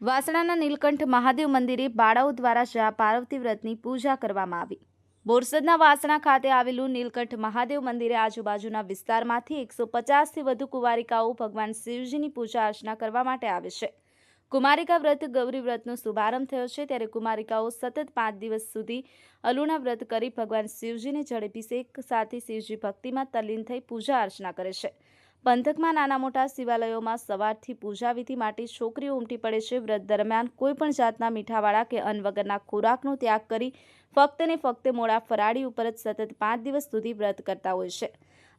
વાસણાના નીલકંઠ મહાદેવ મંદિરે બાળાઓ દ્વારા શા પાર્વતી વ્રતની પૂજા કરવામાં આવી। બોરસદના વાસણા ખાતે આવેલું નીલકંઠ મહાદેવ મંદિરે આજુબાજુના વિસ્તારમાંથી 150થી વધુ કુંવારિકાઓ ભગવાન શિવજીની પૂજા અર્ચના કરવા માટે આવે છે। કુમારિકા વ્રત ગૌરી વ્રતનો શુભારંભ થયો છે, ત્યારે કુમારિકાઓ સતત 5 દિવસ સુધી અલુણા વ્રત કરી ભગવાન શિવજીને જળાભિષેક સાથે શિવજી ભક્તિમાં તલ્લીન થઈ પૂજા અર્ચના કરે છે। પંથકમાં નાના મોટા શિવાલયોમાં સવારથી પૂજા વિધિ માટે છોકરીઓ ઉમટી પડે છે। વ્રત દરમિયાન કોઈપણ જાતના મીઠાવાળા કે અન્ન વગરના ખોરાકનો ત્યાગ કરી ફક્ત ને ફક્ત મોડા ફરાળી ઉપર જ સતત 5 દિવસ સુધી વ્રત કરતા હોય છે।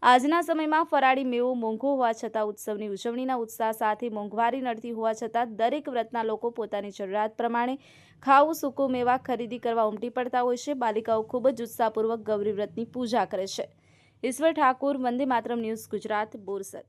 આજના સમયમાં ફરાળી મેવો મોંઘો હોવા છતાં ઉત્સવની ઉજવણીના ઉત્સાહ સાથે મોંઘવારી નડતી હોવા છતાં દરેક વ્રતના લોકો પોતાની જરૂરિયાત પ્રમાણે ખાવું સૂકો મેવા ખરીદી કરવા ઉમટી પડતા હોય છે। બાલિકાઓ ખૂબ જ ઉત્સાહપૂર્વક ગૌરી વ્રતની પૂજા કરે છે। ઈશ્વર ઠાકુર, વંદે માતરમ ન્યૂઝ ગુજરાત, બોરસદ।